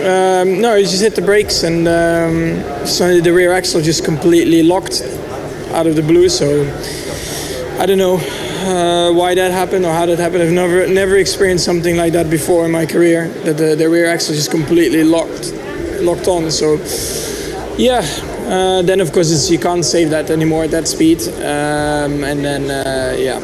No, he just hit the brakes, and suddenly the rear axle just completely locked out of the blue. So I don't know why that happened or how that happened. I've never experienced something like that before in my career, that the rear axle just completely locked on. So yeah, then of course you can't save that anymore at that speed, and then yeah.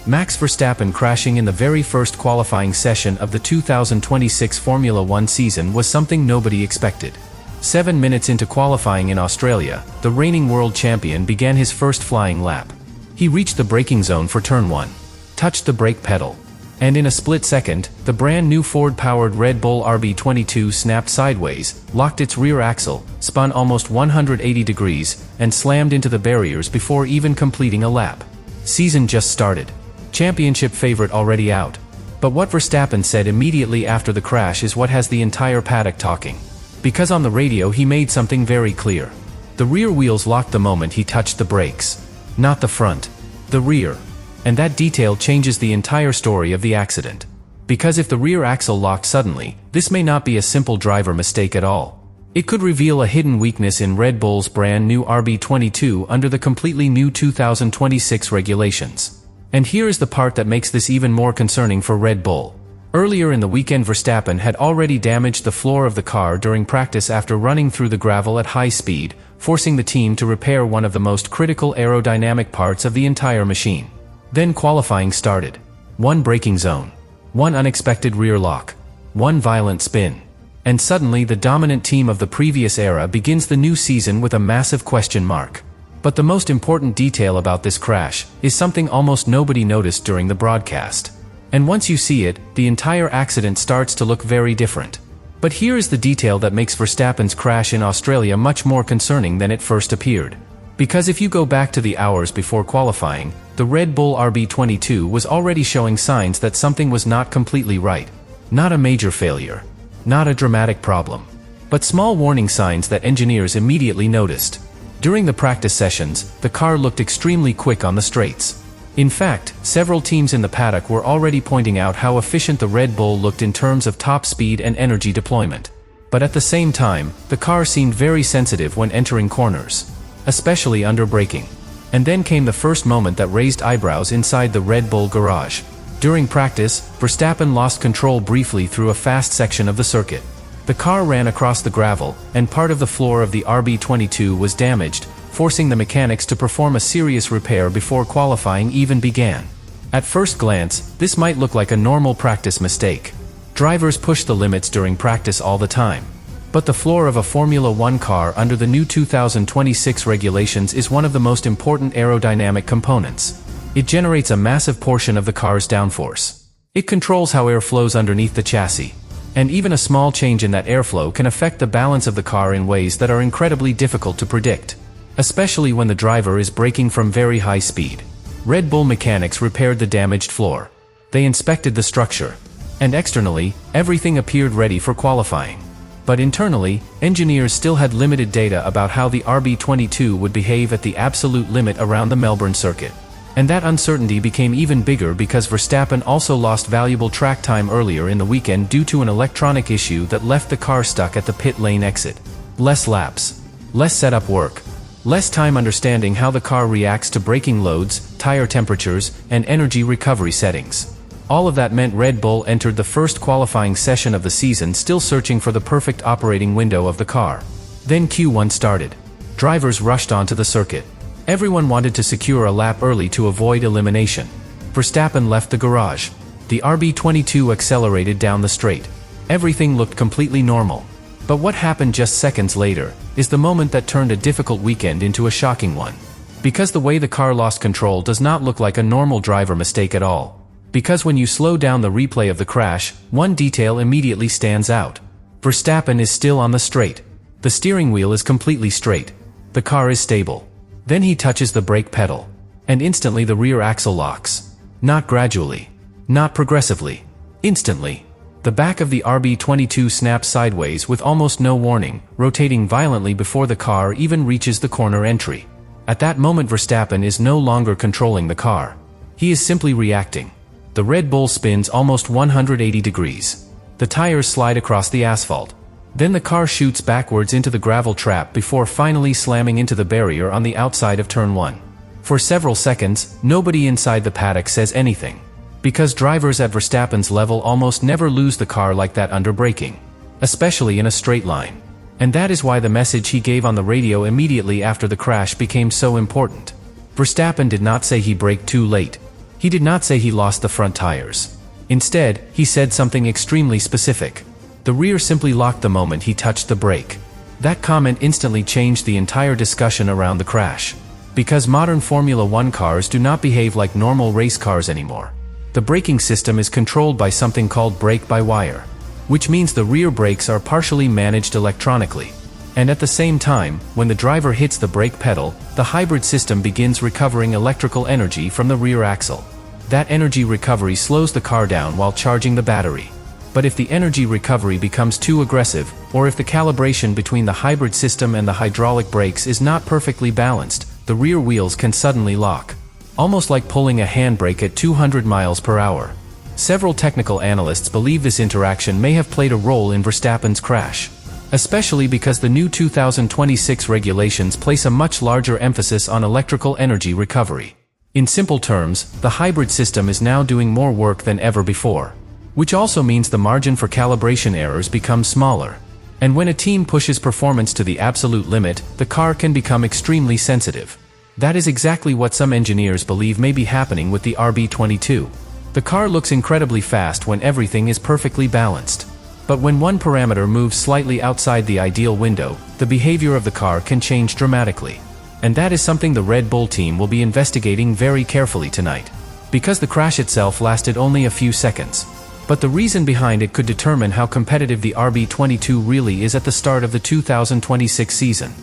Max Verstappen crashing in the very first qualifying session of the 2026 Formula One season was something nobody expected. 7 minutes into qualifying in Australia, the reigning world champion began his first flying lap. He reached the braking zone for turn 1, touched the brake pedal, and in a split second, the brand new Ford-powered Red Bull RB22 snapped sideways, locked its rear axle, spun almost 180 degrees, and slammed into the barriers before even completing a lap. Season just started. Championship favorite already out. But what Verstappen said immediately after the crash is what has the entire paddock talking. Because on the radio he made something very clear. The rear wheels locked the moment he touched the brakes. Not the front. The rear. And that detail changes the entire story of the accident. Because if the rear axle locked suddenly, this may not be a simple driver mistake at all. It could reveal a hidden weakness in Red Bull's brand new RB22 under the completely new 2026 regulations. And here is the part that makes this even more concerning for Red Bull. Earlier in the weekend, Verstappen had already damaged the floor of the car during practice after running through the gravel at high speed, forcing the team to repair one of the most critical aerodynamic parts of the entire machine. Then qualifying started. One braking zone. One unexpected rear lock. One violent spin. And suddenly the dominant team of the previous era begins the new season with a massive question mark. But the most important detail about this crash is something almost nobody noticed during the broadcast. And once you see it, the entire accident starts to look very different. But here is the detail that makes Verstappen's crash in Australia much more concerning than it first appeared. Because if you go back to the hours before qualifying, the Red Bull RB22 was already showing signs that something was not completely right. Not a major failure. Not a dramatic problem. But small warning signs that engineers immediately noticed. During the practice sessions, the car looked extremely quick on the straights. In fact, several teams in the paddock were already pointing out how efficient the Red Bull looked in terms of top speed and energy deployment. But at the same time, the car seemed very sensitive when entering corners, especially under braking. And then came the first moment that raised eyebrows inside the Red Bull garage. During practice, Verstappen lost control briefly through a fast section of the circuit. The car ran across the gravel, and part of the floor of the RB22 was damaged, forcing the mechanics to perform a serious repair before qualifying even began. At first glance, this might look like a normal practice mistake. Drivers push the limits during practice all the time. But the floor of a Formula One car under the new 2026 regulations is one of the most important aerodynamic components. It generates a massive portion of the car's downforce. It controls how air flows underneath the chassis. And even a small change in that airflow can affect the balance of the car in ways that are incredibly difficult to predict, especially when the driver is braking from very high speed. Red Bull mechanics repaired the damaged floor. They inspected the structure. And externally, everything appeared ready for qualifying. But internally, engineers still had limited data about how the RB22 would behave at the absolute limit around the Melbourne circuit. And that uncertainty became even bigger because Verstappen also lost valuable track time earlier in the weekend due to an electronic issue that left the car stuck at the pit lane exit. Less laps. Less setup work. Less time understanding how the car reacts to braking loads, tire temperatures, and energy recovery settings. All of that meant Red Bull entered the first qualifying session of the season still searching for the perfect operating window of the car. Then Q1 started. Drivers rushed onto the circuit. Everyone wanted to secure a lap early to avoid elimination. Verstappen left the garage. The RB22 accelerated down the straight. Everything looked completely normal. But what happened just seconds later is the moment that turned a difficult weekend into a shocking one. Because the way the car lost control does not look like a normal driver mistake at all. Because when you slow down the replay of the crash, one detail immediately stands out. Verstappen is still on the straight. The steering wheel is completely straight. The car is stable. Then he touches the brake pedal. And instantly the rear axle locks. Not gradually. Not progressively. Instantly. The back of the RB22 snaps sideways with almost no warning, rotating violently before the car even reaches the corner entry. At that moment Verstappen is no longer controlling the car. He is simply reacting. The Red Bull spins almost 180 degrees. The tires slide across the asphalt. Then the car shoots backwards into the gravel trap before finally slamming into the barrier on the outside of turn 1. For several seconds, nobody inside the paddock says anything. Because drivers at Verstappen's level almost never lose the car like that under braking. Especially in a straight line. And that is why the message he gave on the radio immediately after the crash became so important. Verstappen did not say he braked too late. He did not say he lost the front tires. Instead, he said something extremely specific. The rear simply locked the moment he touched the brake. That comment instantly changed the entire discussion around the crash. Because modern Formula 1 cars do not behave like normal race cars anymore. The braking system is controlled by something called brake-by-wire, which means the rear brakes are partially managed electronically. And at the same time, when the driver hits the brake pedal, the hybrid system begins recovering electrical energy from the rear axle. That energy recovery slows the car down while charging the battery. But if the energy recovery becomes too aggressive, or if the calibration between the hybrid system and the hydraulic brakes is not perfectly balanced, the rear wheels can suddenly lock. Almost like pulling a handbrake at 200 miles per hour. Several technical analysts believe this interaction may have played a role in Verstappen's crash. Especially because the new 2026 regulations place a much larger emphasis on electrical energy recovery. In simple terms, the hybrid system is now doing more work than ever before. Which also means the margin for calibration errors becomes smaller. And when a team pushes performance to the absolute limit, the car can become extremely sensitive. That is exactly what some engineers believe may be happening with the RB22. The car looks incredibly fast when everything is perfectly balanced. But when one parameter moves slightly outside the ideal window, the behavior of the car can change dramatically. And that is something the Red Bull team will be investigating very carefully tonight. Because the crash itself lasted only a few seconds. But the reason behind it could determine how competitive the RB22 really is at the start of the 2026 season.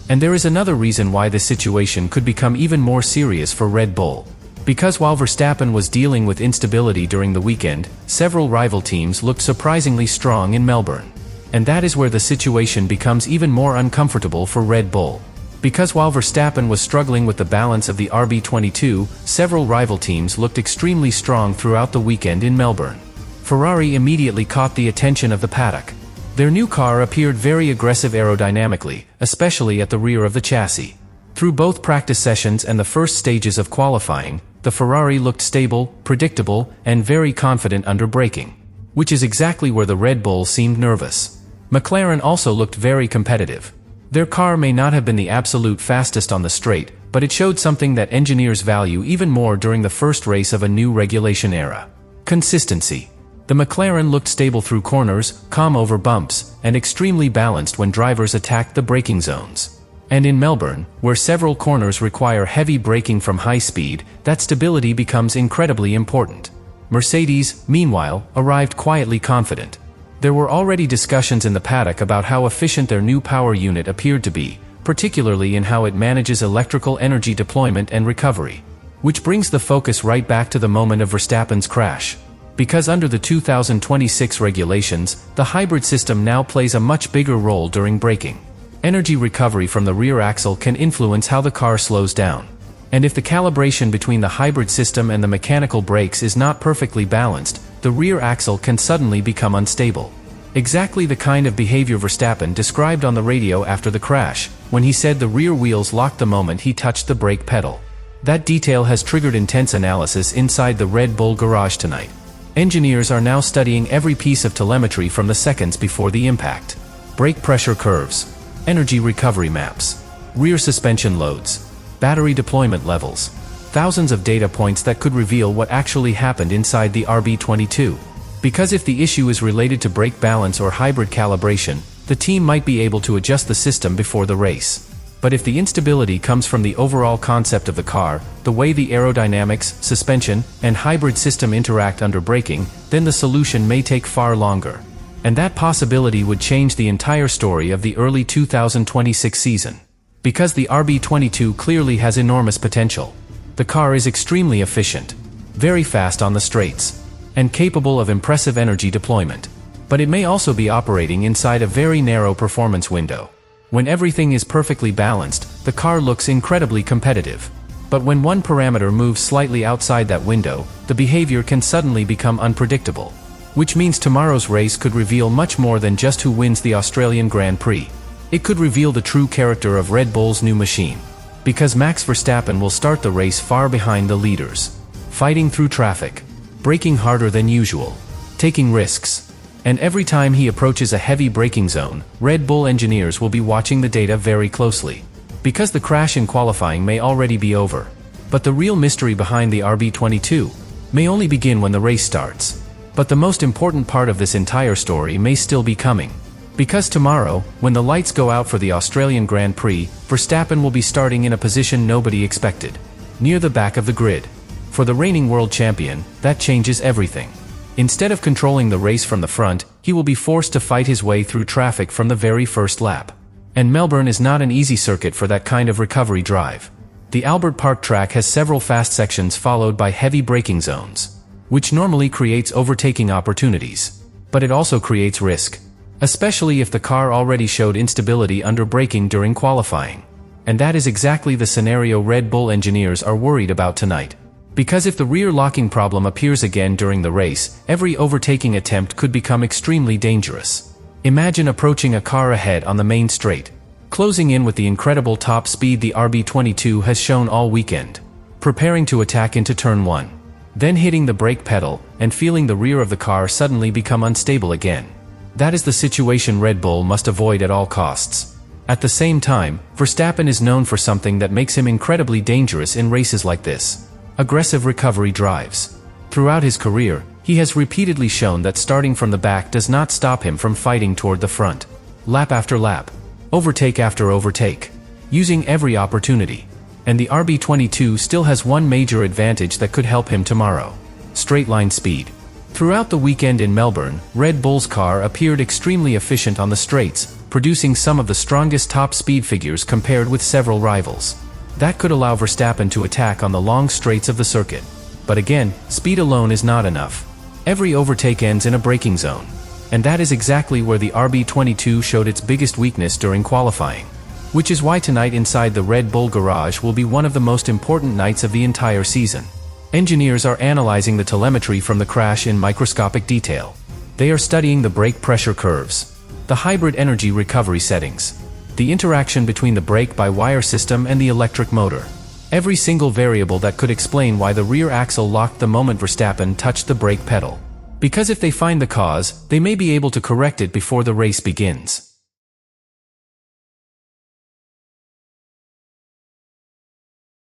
And there is another reason why this situation could become even more serious for Red Bull. Because while Verstappen was dealing with instability during the weekend, several rival teams looked surprisingly strong in Melbourne. And that is where the situation becomes even more uncomfortable for Red Bull. Because while Verstappen was struggling with the balance of the RB22, several rival teams looked extremely strong throughout the weekend in Melbourne. Ferrari immediately caught the attention of the paddock. Their new car appeared very aggressive aerodynamically, especially at the rear of the chassis. Through both practice sessions and the first stages of qualifying, the Ferrari looked stable, predictable, and very confident under braking. Which is exactly where the Red Bull seemed nervous. McLaren also looked very competitive. Their car may not have been the absolute fastest on the straight, but it showed something that engineers value even more during the first race of a new regulation era. Consistency. The McLaren looked stable through corners, calm over bumps, and extremely balanced when drivers attacked the braking zones. And in Melbourne, where several corners require heavy braking from high speed, that stability becomes incredibly important. Mercedes, meanwhile, arrived quietly confident. There were already discussions in the paddock about how efficient their new power unit appeared to be, particularly in how it manages electrical energy deployment and recovery. Which brings the focus right back to the moment of Verstappen's crash. Because under the 2026 regulations, the hybrid system now plays a much bigger role during braking. Energy recovery from the rear axle can influence how the car slows down. And if the calibration between the hybrid system and the mechanical brakes is not perfectly balanced, the rear axle can suddenly become unstable. Exactly the kind of behavior Verstappen described on the radio after the crash, when he said the rear wheels locked the moment he touched the brake pedal. That detail has triggered intense analysis inside the Red Bull garage tonight. Engineers are now studying every piece of telemetry from the seconds before the impact. Brake pressure curves, energy recovery maps, rear suspension loads, battery deployment levels. Thousands of data points that could reveal what actually happened inside the RB22. Because if the issue is related to brake balance or hybrid calibration, the team might be able to adjust the system before the race. But if the instability comes from the overall concept of the car, the way the aerodynamics, suspension, and hybrid system interact under braking, then the solution may take far longer. And that possibility would change the entire story of the early 2026 season. Because the RB22 clearly has enormous potential. The car is extremely efficient, very fast on the straights, and capable of impressive energy deployment. But it may also be operating inside a very narrow performance window. When everything is perfectly balanced, the car looks incredibly competitive. But when one parameter moves slightly outside that window, the behavior can suddenly become unpredictable. which means tomorrow's race could reveal much more than just who wins the Australian Grand Prix. It could reveal the true character of Red Bull's new machine. Because Max Verstappen will start the race far behind the leaders, fighting through traffic, braking harder than usual, taking risks. And every time he approaches a heavy braking zone, Red Bull engineers will be watching the data very closely. Because the crash in qualifying may already be over. But the real mystery behind the RB22 may only begin when the race starts. But the most important part of this entire story may still be coming. Because tomorrow, when the lights go out for the Australian Grand Prix, Verstappen will be starting in a position nobody expected, near the back of the grid. For the reigning world champion, that changes everything. Instead of controlling the race from the front, he will be forced to fight his way through traffic from the very first lap. And Melbourne is not an easy circuit for that kind of recovery drive. The Albert Park track has several fast sections followed by heavy braking zones, which normally creates overtaking opportunities. But it also creates risk, especially if the car already showed instability under braking during qualifying. And that is exactly the scenario Red Bull engineers are worried about tonight. Because if the rear locking problem appears again during the race, every overtaking attempt could become extremely dangerous. Imagine approaching a car ahead on the main straight, closing in with the incredible top speed the RB22 has shown all weekend, preparing to attack into turn 1, then hitting the brake pedal and feeling the rear of the car suddenly become unstable again. That is the situation Red Bull must avoid at all costs. At the same time, Verstappen is known for something that makes him incredibly dangerous in races like this: aggressive recovery drives. Throughout his career, he has repeatedly shown that starting from the back does not stop him from fighting toward the front. Lap after lap, overtake after overtake, using every opportunity. And the RB22 still has one major advantage that could help him tomorrow: straight line speed. Throughout the weekend in Melbourne, Red Bull's car appeared extremely efficient on the straights, producing some of the strongest top speed figures compared with several rivals. That could allow Verstappen to attack on the long straights of the circuit. But again, speed alone is not enough. Every overtake ends in a braking zone. And that is exactly where the RB22 showed its biggest weakness during qualifying. Which is why tonight inside the Red Bull garage will be one of the most important nights of the entire season. Engineers are analyzing the telemetry from the crash in microscopic detail. They are studying the brake pressure curves, the hybrid energy recovery settings, the interaction between the brake-by-wire system and the electric motor. Every single variable that could explain why the rear axle locked the moment Verstappen touched the brake pedal. Because if they find the cause, they may be able to correct it before the race begins.